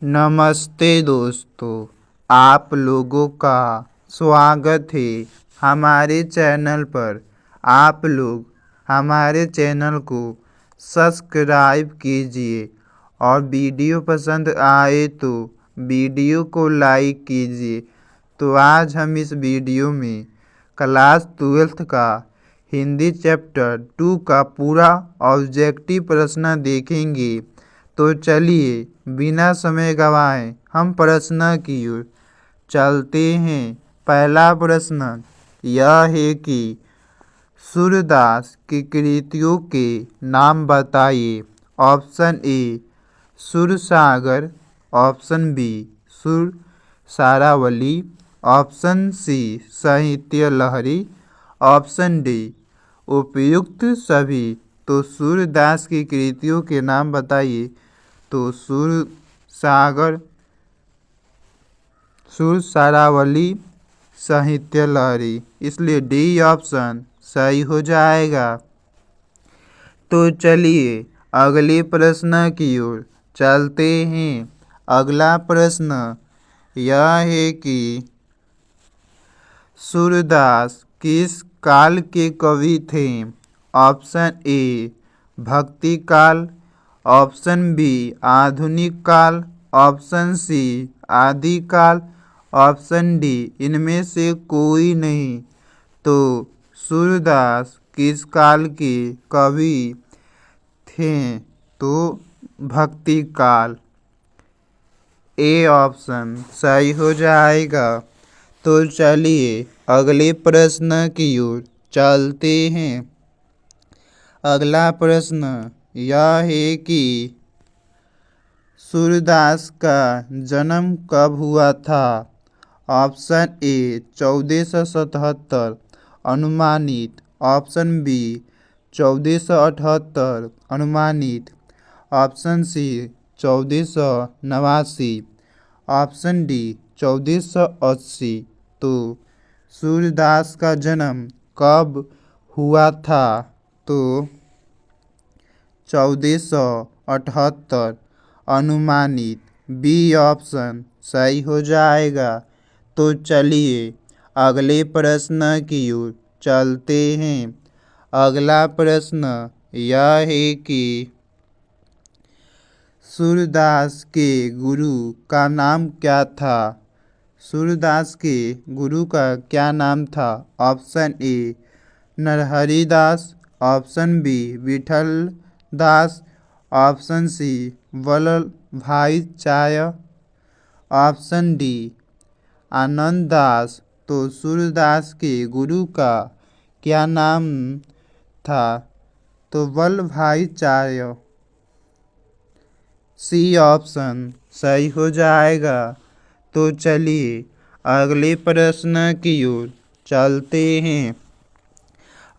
नमस्ते दोस्तों, आप लोगों का स्वागत है हमारे चैनल पर। आप लोग हमारे चैनल को सब्सक्राइब कीजिए और वीडियो पसंद आए तो वीडियो को लाइक कीजिए। तो आज हम इस वीडियो में क्लास 12th का हिंदी चैप्टर 2 का पूरा ऑब्जेक्टिव प्रश्न देखेंगे। तो चलिए बिना समय गवाए हम प्रश्न की ओर चलते हैं। पहला प्रश्न यह है कि सूरदास की कृतियों के नाम बताइए। Option A Sursagar, option B Sur Saravali, option C Sahitya Lahari, option D उपयुक्त सभी। तो सूरदास की कृतियों के नाम बताइए। तो सुरसागर, सुर सारावली, साहित्य लहरी, इसलिए डी ऑप्शन सही हो जाएगा। तो चलिए अगले प्रश्न की ओर चलते हैं। अगला प्रश्न यह है कि सूरदास किस काल के कवि थे। ऑप्शन ए भक्ति काल, ऑप्शन बी आधुनिक काल, ऑप्शन सी आदिकाल, ऑप्शन डी इनमें से कोई नहीं। तो सूरदास किस काल के कवि थे। तो भक्ति काल, ए ऑप्शन सही हो जाएगा। तो चलिए अगले प्रश्न की ओर चलते हैं। अगला प्रश्न यह है कि सूरदास का जन्म कब हुआ था। ऑप्शन ए 1477 अनुमानित, ऑप्शन बी 1478 अनुमानित, ऑप्शन सी 1489, ऑप्शन डी 1480। तो सूरदास का जन्म कब हुआ था। तो 1478 अनुमानित, बी ऑप्शन सही हो जाएगा। तो चलिए अगले प्रश्न की ओर चलते हैं। अगला प्रश्न यह है कि सूरदास के गुरु का नाम क्या था। सूरदास के गुरु का क्या नाम था। Option A Narhari Das, option B Vithal Das, option C Vallabhbhai चाय, ऑप्शन डी आनंद दास। तो सूरदास के गुरु का क्या नाम था। तो वल्लभाई चाय, सी ऑप्शन सही हो जाएगा। तो चलिए अगले प्रश्न की ओर चलते हैं।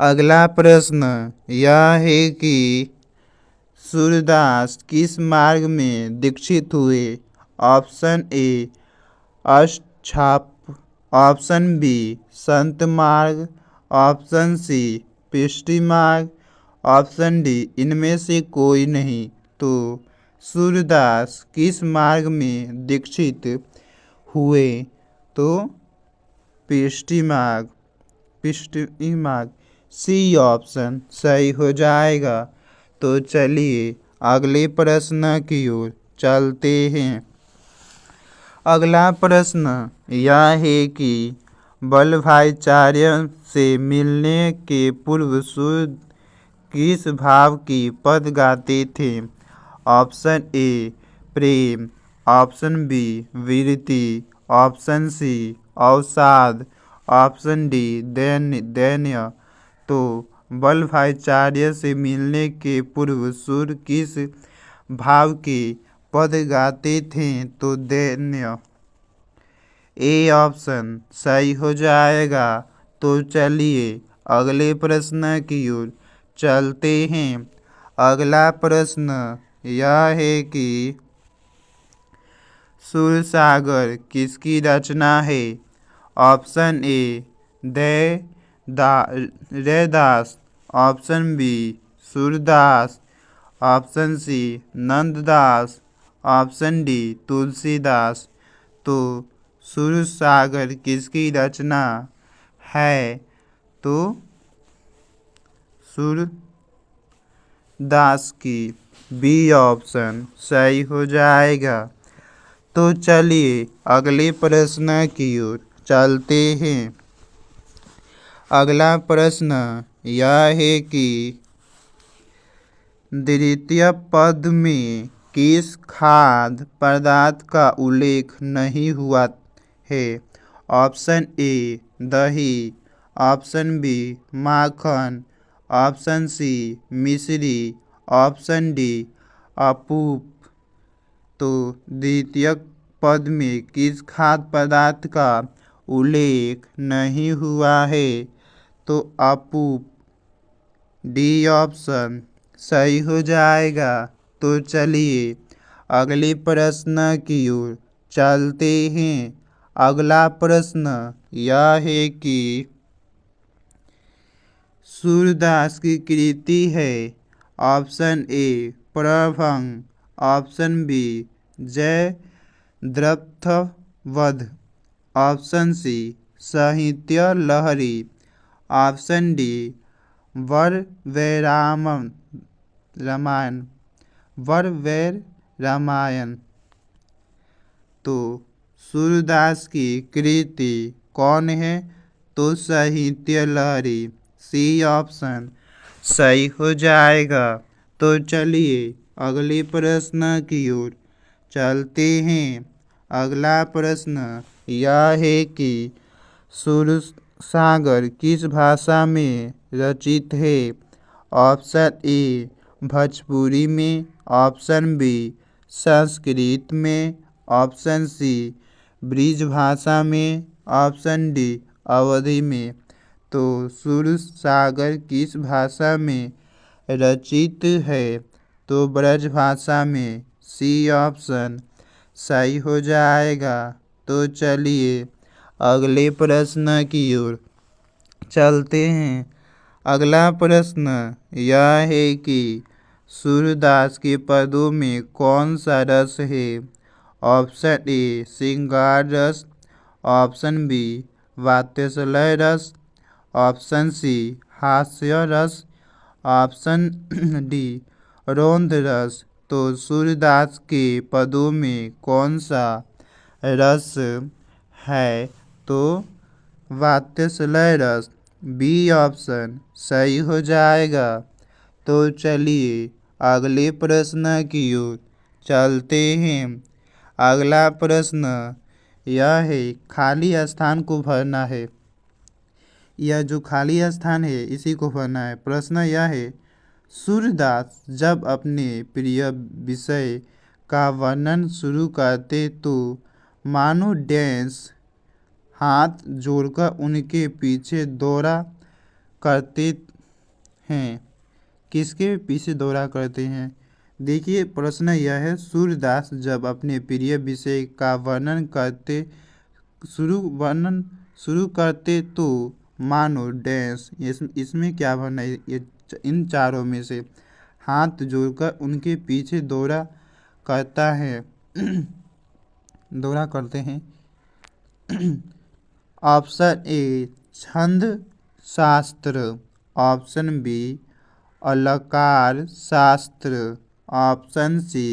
अगला प्रश्न यह है कि सूरदास किस मार्ग में दीक्षित हुए। Option A Ashtachhap, option B संत मार्ग, ऑप्शन सी पृष्टि मार्ग, ऑप्शन डी इनमें से कोई नहीं। तो सूरदास किस मार्ग में दीक्षित हुए। तो पृष्टि मार्ग, पृष्टि मार्ग, सी ऑप्शन सही हो जाएगा। तो चलिए अगले प्रश्न की ओर चलते हैं। अगला प्रश्न यह है कि वल्लभाचार्य से मिलने के पूर्व सूर्य किस भाव की पद गाते थे। ऑप्शन ए प्रेम, ऑप्शन बी वीरति, ऑप्शन सी अवसाद, ऑप्शन डी दैन्य। तो वल्लभाचार्य से मिलने के पूर्व सूर्य किस भाव के पद गाते थे। तो दैन्य, ए ऑप्शन सही हो जाएगा। तो चलिए अगले प्रश्न की ओर चलते हैं। अगला प्रश्न यह है कि सुरसागर किसकी रचना है। Option A Raidas, option B Surdas, option C Nanddas, option D Tulsidas. तो सूरसागर किसकी रचना है? तो सूरदास की। बी ऑप्शन सही हो जाएगा। तो चलिए अगले प्रश्न की ओर चलते हैं। अगला प्रश्न यह है कि द्वितीय पद में किस खाद्य पदार्थ का उल्लेख नहीं हुआ है? ऑप्शन ए दही, ऑप्शन बी माखन, ऑप्शन सी मिश्री, ऑप्शन डी अपूप। तो द्वितीय पद में किस खाद्य पदार्थ का उल्लेख नहीं हुआ है? तो अपूप। डी ऑप्शन सही हो जाएगा। तो चलिए अगले प्रश्न की ओर चलते हैं। अगला प्रश्न यह है कि सूरदास की कृति है। ऑप्शन ए प्रभंग, option B Jayadrathvadh, option C Sahitya Lahari, option D वरवैर रामायण। तो सूरदास की कृति कौन है? तो साहित्य लहरी। सी ऑप्शन सही हो जाएगा। तो चलिए अगले प्रश्न की ओर चलते हैं। अगला प्रश्न यह है कि सूरसागर किस भाषा में रचित है? ऑप्शन ए भोजपुरी में, ऑप्शन बी संस्कृत में, ऑप्शन सी ब्रिज भाषा में, ऑप्शन डी अवधी में। तो सूरसागर किस भाषा में रचित है? तो ब्रज भाषा में। सी ऑप्शन सही हो जाएगा। तो चलिए अगले प्रश्न की ओर चलते हैं। अगला प्रश्न यह है कि सूरदास के पदों में कौन सा रस है? ऑप्शन ए श्रृंगार रस, ऑप्शन बी वात्सल्य रस, ऑप्शन सी हास्य रस, ऑप्शन डी रौद्र रस। तो सूरदास के पदों में कौन सा रस है? तो वात्सल्य रस। बी ऑप्शन सही हो जाएगा। तो चलिए अगले प्रश्न की ओर चलते हैं। अगला प्रश्न यह है खाली स्थान को भरना है। यह जो खाली स्थान है इसी को भरना है। प्रश्न यह है सूरदास जब अपने प्रिय विषय का वर्णन शुरू करते तो मानो डैश हाथ जोड़कर उनके पीछे दौरा करते हैं। किसके पीछे दौरा करते हैं? देखिए प्रश्न यह है सूरदास जब अपने प्रिय विषय का वर्णन शुरू करते तो मानो डैश, इसमें क्या भरना है? ये इन चारों में से हाथ जोड़कर उनके पीछे दौरा करता है दौरा करते हैं। ऑप्शन ए छंद शास्त्र, ऑप्शन बी अलंकार शास्त्र, ऑप्शन सी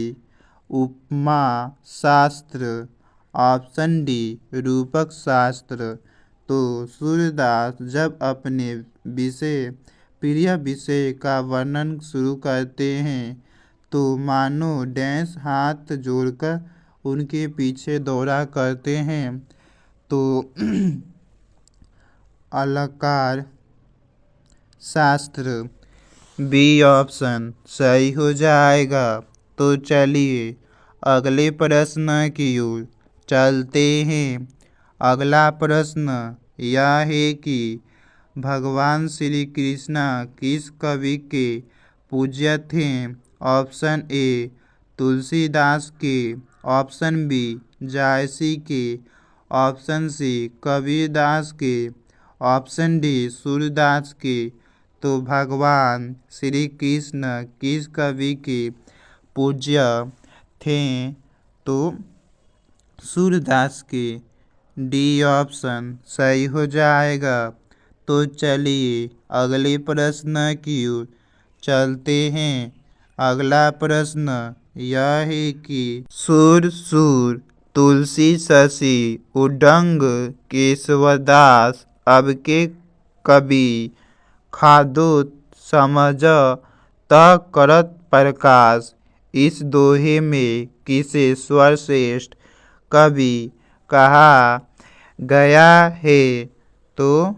उपमा शास्त्र, ऑप्शन डी रूपक शास्त्र। तो सूरदास जब अपने प्रिय विषय का वर्णन शुरू करते हैं तो मानो डैश हाथ जोड़कर उनके पीछे दौरा करते हैं। तो अलंकार शास्त्र। बी ऑप्शन सही हो जाएगा। तो चलिए अगले प्रश्न की ओर चलते हैं। अगला प्रश्न यह है कि भगवान श्री कृष्ण किस कवि के पूज्य थे? ऑप्शन ए तुलसीदास के, ऑप्शन बी जायसी के, ऑप्शन सी कबीरदास के, ऑप्शन डी सूरदास के। तो भगवान श्री कृष्ण किस कवि के पूज्य थे तो सूरदास के डी ऑप्शन सही हो जाएगा। तो चलिए अगले प्रश्न की ओर चलते हैं। अगला प्रश्न यह है कि सुर सुर तुलसी शशि उडंग केशवदास अब के कवि खादो समझ त करत प्रकाश। इस दोहे में किसे सर्वश्रेष्ठ कवि कहा गया है? तो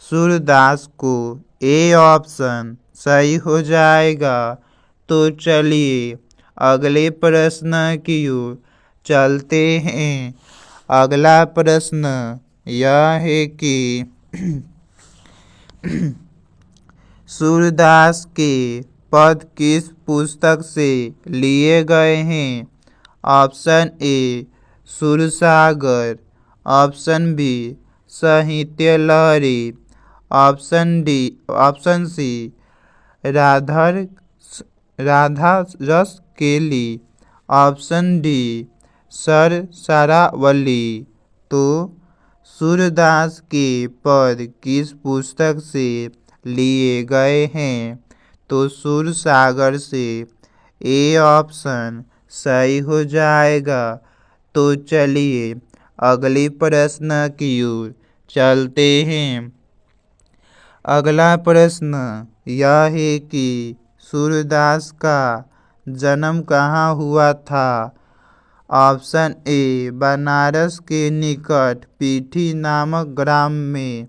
सूरदास को ए ऑप्शन सही हो जाएगा। तो चलिए अगले प्रश्न की ओर चलते हैं। अगला प्रश्न यह है कि सूरदास के पद किस पुस्तक से लिए गए हैं? Option A Sursagar, option B Sahitya Lahari, option C Radha रस केली, ऑप्शन डी सरसारावली। तो सूरदास के पद किस पुस्तक से लिए गए हैं? तो सुरसागर से ए ऑप्शन सही हो जाएगा। तो चलिए अगले प्रश्न की ओर चलते हैं। अगला प्रश्न यह है कि सूरदास का जन्म कहाँ हुआ था? ऑप्शन ए बनारस के निकट पीठी नामक ग्राम में,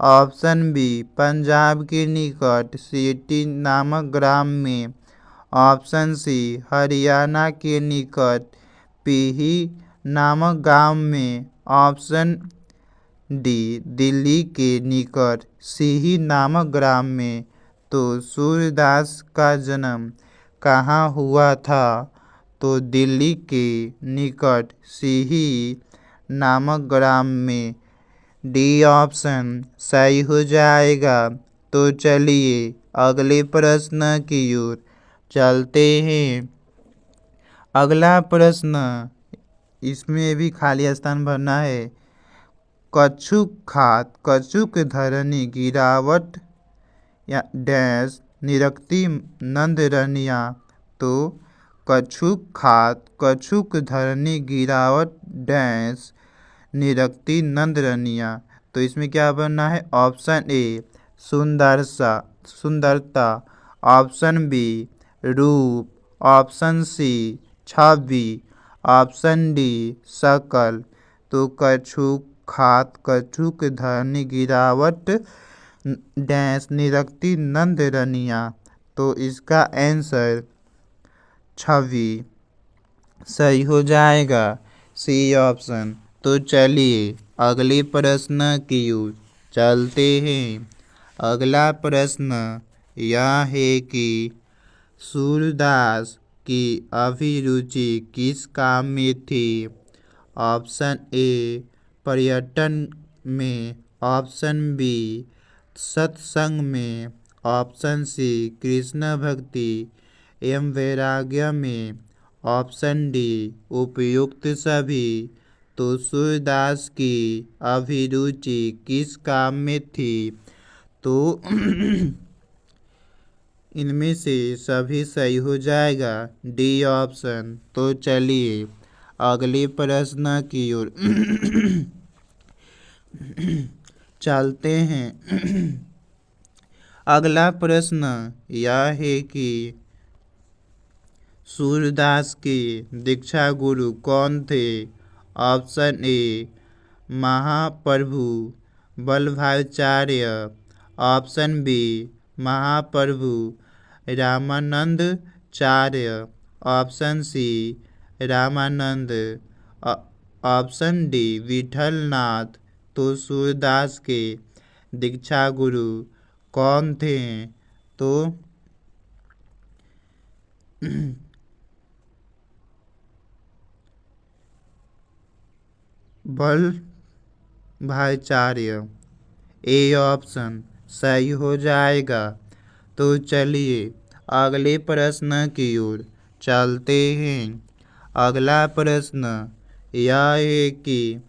ऑप्शन बी पंजाब के निकट सेठी नामक ग्राम में, ऑप्शन सी हरियाणा के निकट पीही नामक गांव में, ऑप्शन डी दिल्ली के निकट सीही नामक ग्राम में। तो सूरदास का जन्म कहाँ हुआ था? तो दिल्ली के निकट सीही नामक ग्राम में डी ऑप्शन सही हो जाएगा। तो चलिए अगले प्रश्न की ओर चलते हैं। अगला प्रश्न इसमें भी खाली स्थान भरना है। कछुक खात कछुक धरनी गिरावट या डैश निरक्ति नंद रनिया। तो कछुक खात कछुक धरनी गिरावट डैश निरक्ति नंद रनिया। तो इसमें क्या बनना है? ऑप्शन ए सुंदरता, ऑप्शन बी रूप, ऑप्शन सी छवि, ऑप्शन डी शकल। तो कछुक खात कछुक धरनी गिरावट डैश निरक्ति नंद रनिया। तो इसका आंसर छवि सही हो जाएगा, सी ऑप्शन। तो चलिए अगले प्रश्न की ओर चलते हैं। अगला प्रश्न यह है कि सूरदास की अभिरुचि किस काम में थी? ऑप्शन ए पर्यटन में, ऑप्शन बी सत्संग में, ऑप्शन सी कृष्ण भक्ति एवं वैराग्य में, ऑप्शन डी उपयुक्त सभी। तो सूरदास की अभिरुचि किस काम में थी? तो इनमें से सभी सही हो जाएगा, डी ऑप्शन। तो चलिए अगले प्रश्न की ओर चलते हैं। अगला प्रश्न यह है कि सूरदास के दीक्षा गुरु कौन थे? Option A Mahaprabhu Vallabhacharya, option B Mahaprabhu Ramanandacharya, option C Ramanand, option D Vitthalnath. तो सूरदास के दीक्षा गुरु कौन थे? तो वल्लभाचार्य, ए ऑप्शन सही हो जाएगा। तो चलिए अगले प्रश्न की ओर चलते हैं। अगला प्रश्न यह है कि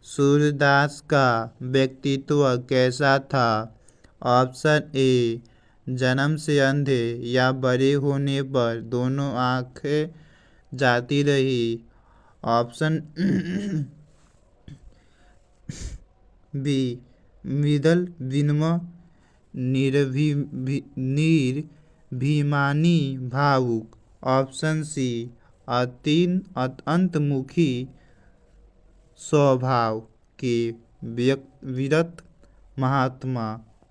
सूरदास का व्यक्तित्व कैसा था। ऑप्शन ए जन्म से अंधे या बड़े होने पर दोनों आंखें जाती रही। ऑप्शन बी मृदल विनम्र निर्भिमानी भावुक। ऑप्शन सी अंतमुखी स्वभाव के विरत महात्मा।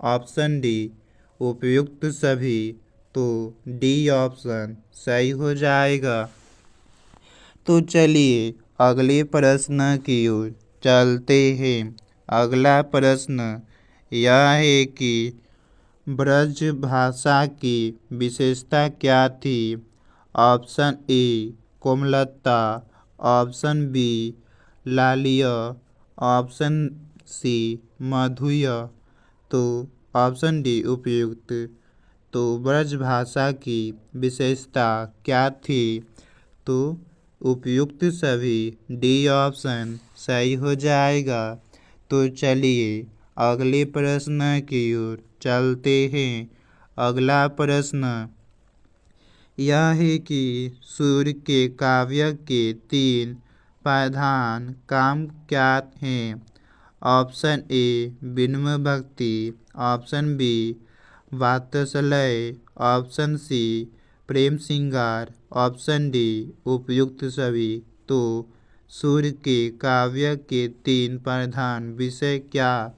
ऑप्शन डी उपयुक्त सभी। तो डी ऑप्शन सही हो जाएगा। तो चलिए अगले प्रश्न की ओर चलते हैं। अगला प्रश्न यह है कि ब्रज भाषा की विशेषता क्या थी। ऑप्शन ए कोमलता। ऑप्शन बी लालित्य। ऑप्शन सी माधुर्य। तो ऑप्शन डी उपयुक्त। तो ब्रज भाषा की विशेषता क्या थी। तो उपयुक्त सभी। डी ऑप्शन सही हो जाएगा। तो चलिए अगले प्रश्न की ओर चलते हैं। अगला प्रश्न यह है कि सूर्य के काव्य के 3 प्रधान काम क्या हैं। ऑप्शन ए विनम्र भक्ति। ऑप्शन बी वात्सल्य। ऑप्शन सी प्रेम श्रृंगार। ऑप्शन डी उपयुक्त सभी। तो सूर्य के काव्य के 3 प्रधान विषय क्या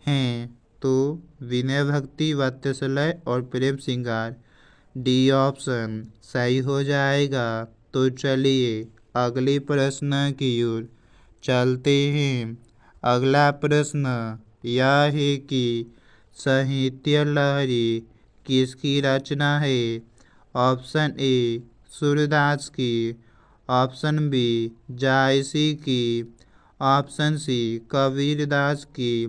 हैं। तो विनय भक्ति वात्सल्य और प्रेम श्रृंगार। डी ऑप्शन सही हो जाएगा। तो चलिए अगले प्रश्न की ओर चलते हैं। अगला प्रश्न यह है कि साहित्य लहरी किसकी रचना है। ऑप्शन ए सूरदास की। ऑप्शन बी जायसी की। ऑप्शन सी कबीरदास की।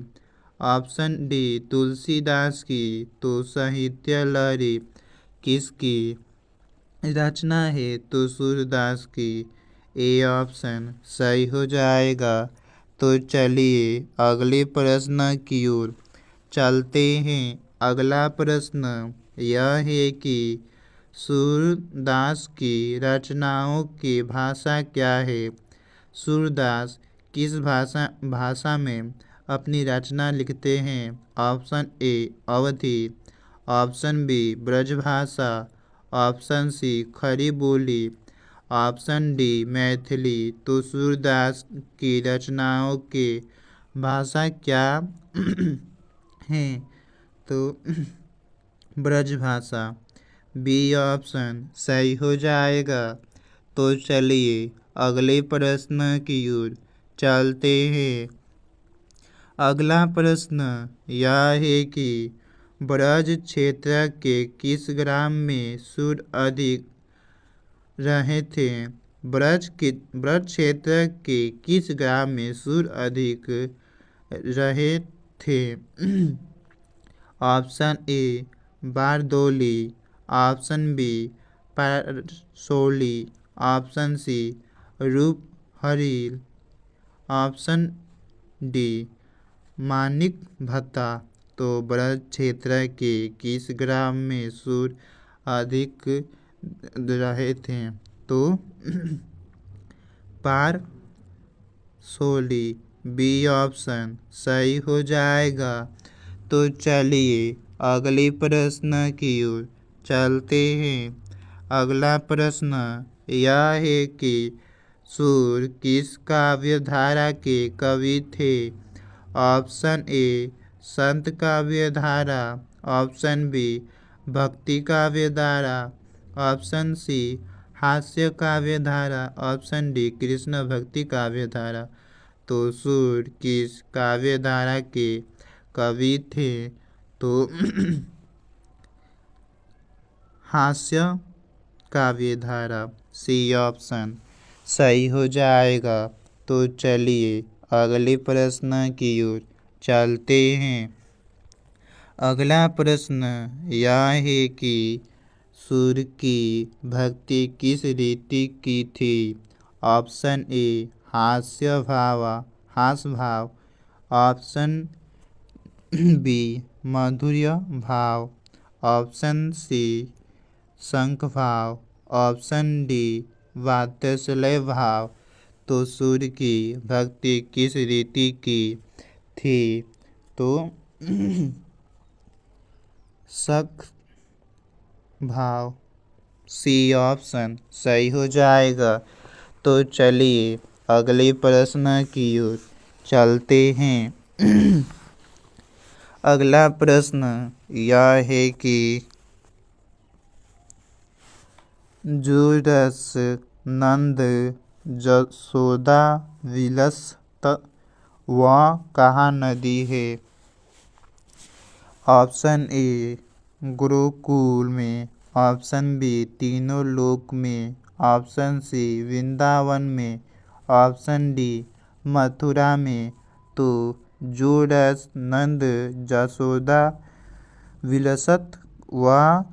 ऑप्शन डी तुलसीदास की। तो साहित्य लहरी किसकी रचना है। तो सूरदास की। ए ऑप्शन सही हो जाएगा। तो चलिए अगले प्रश्न की ओर चलते हैं। अगला प्रश्न यह है कि सूरदास की रचनाओं की भाषा क्या है। सूरदास किस भाषा में अपनी रचना लिखते हैं। Option A Awadhi. Option B Brajbhasha. Option C Khadi Boli. Option D Maithili. तो सूरदास की रचनाओं की भाषा क्या है। तो ब्रजभाषा। बी ऑप्शन सही हो जाएगा। तो चलिए अगले प्रश्न की ओर चलते हैं। अगला प्रश्न यह है कि ब्रज क्षेत्र के किस ग्राम में सूर्य अधिक रहे थे। ब्रज क्षेत्र के किस ग्राम में सूर्य अधिक रहे थे। Option A Bardoli. Option B Parsoli. Option C रूपहरी। ऑप्शन डी मानिक भत्ता। तो ब्रज क्षेत्र के किस ग्राम में सूर्य अधिक रहे थे। तो पारसोली। बी ऑप्शन सही हो जाएगा। तो चलिए अगले प्रश्न की ओर चलते हैं। अगला प्रश्न यह है कि सूर्य किस काव्य धारा के कवि थे। ऑप्शन ए संत काव्य धारा। ऑप्शन बी भक्ति काव्य धारा। ऑप्शन सी हास्य काव्य धारा। ऑप्शन डी कृष्ण भक्ति काव्य धारा। तो सूर्य किस काव्य धारा के कवि थे। तो हास्य काव्य धारा। सी ऑप्शन सही हो जाएगा। तो चलिए अगले प्रश्न की ओर चलते हैं। अगला प्रश्न यह है कि सूर्य की भक्ति किस रीति की थी? ऑप्शन ए हास्य भाव, ऑप्शन बी माधुर्य भाव, ऑप्शन सी शंख भाव, ऑप्शन डी वात्सल्य भाव। तो सूर्य की भक्ति किस रीति की थी? तो शंख भाव, सी ऑप्शन सही हो जाएगा। तो चलिए अगले प्रश्न की ओर चलते हैं। अगला प्रश्न यह है कि जो रस नंद जसोदा विलसत वह कहाँ नदी है? ऑप्शन ए गुरुकुल में, ऑप्शन बी तीनों लोक में, ऑप्शन सी वृंदावन में, ऑप्शन डी मथुरा में। तो जो रस नंद जसोदा विलसत वह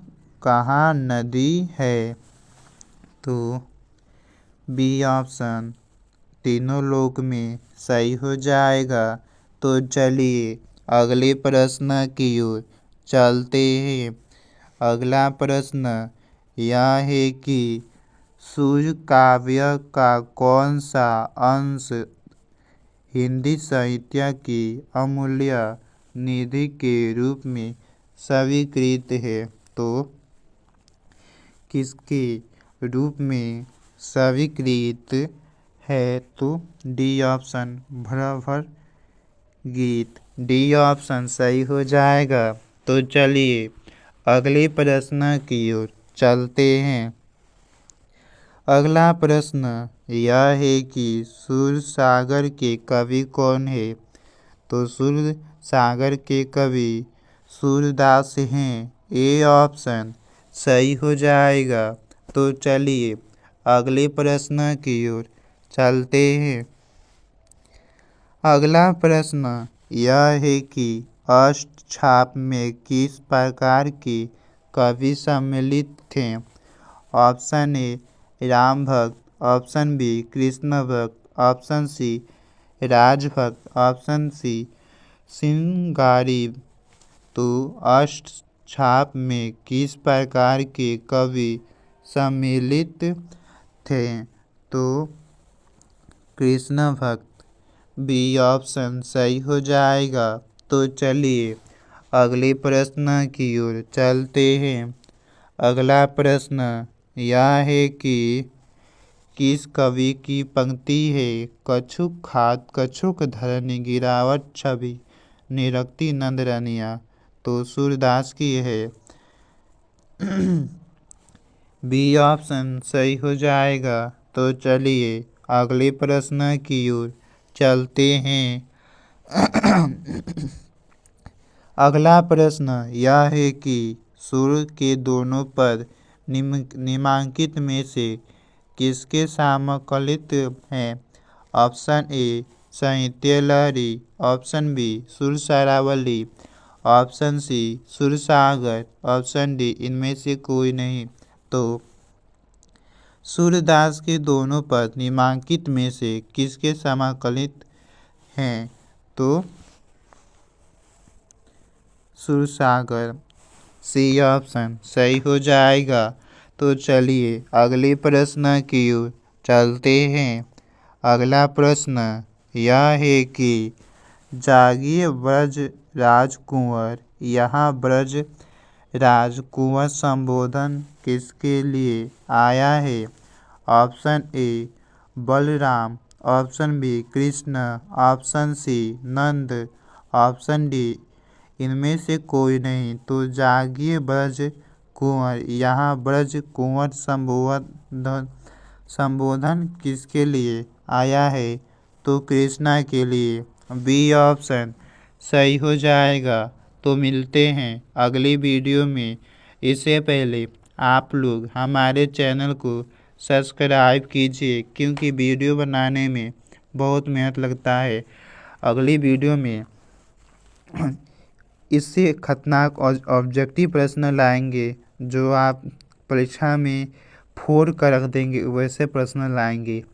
कहाँ नदी है? तो बी ऑप्शन तीनों लोक में सही हो जाएगा। तो चलिए अगले प्रश्न की ओर चलते हैं। अगला प्रश्न यह है कि सूर्य काव्य का कौन सा अंश हिंदी साहित्य की अमूल्य निधि के रूप में स्वीकृत है? तो किसके रूप में स्वीकृत है? तो डी ऑप्शन भ्रमर गीत, डी ऑप्शन सही हो जाएगा। तो चलिए अगले प्रश्न की ओर चलते हैं। अगला प्रश्न यह है कि सूर सागर के कवि कौन है? तो सूर सागर के कवि सूरदास हैं, ए ऑप्शन सही हो जाएगा। तो चलिए अगले प्रश्न की ओर चलते हैं। अगला प्रश्न यह है कि अष्टछाप में किस प्रकार की कवि सम्मिलित थे? ऑप्शन ए राम भक्त, ऑप्शन बी कृष्ण भक्त, ऑप्शन सी राजभक्त, ऑप्शन सी सिंगारी। तो अष्टछाप में किस प्रकार के कवि सम्मिलित थे? तो कृष्ण भक्त, बी ऑप्शन सही हो जाएगा। तो चलिए अगले प्रश्न की ओर चलते हैं। अगला प्रश्न यह है कि किस कवि की पंक्ति है? कछुक खात कछुक धरनी गिरावट छवि निरक्ति नंद रनिया। तो सूरदास की है, बी ऑप्शन सही हो जाएगा। तो चलिए अगले प्रश्न की ओर चलते हैं। अगला प्रश्न यह है कि सूर्य के दोनों पद निम्नलिखित में से किसके समकालिक हैं? ऑप्शन ए साहित्य Lahari, option B Sur Saravali, option C Sursagar, option D इनमें से कोई नहीं। तो सूरदास के दोनों पद निम्नलिखित में से किसके समकालिक हैं? तो सुरसागर, सी ऑप्शन सही हो जाएगा। तो चलिए अगले प्रश्न की ओर चलते हैं। अगला प्रश्न यह है कि जागिए ब्रज राजकुंवर, यहाँ ब्रज राजकुंवर संबोधन किसके लिए आया है? Option A Balram, option B Krishna, option C Nand, option D इनमें से कोई नहीं। तो जागिए ब्रज कुंवर, यहाँ ब्रज कुंवर संबोधन किसके लिए आया है? तो कृष्णा के लिए, बी ऑप्शन सही हो जाएगा। तो मिलते हैं अगली वीडियो में। इससे पहले आप लोग हमारे चैनल को सब्सक्राइब कीजिए, क्योंकि वीडियो बनाने में बहुत मेहनत लगता है। अगली वीडियो में इससे खतरनाक और ऑब्जेक्टिव प्रश्न लाएंगे जो आप परीक्षा में फोड़ कर रख देंगे वैसे प्रश्न लाएंगे।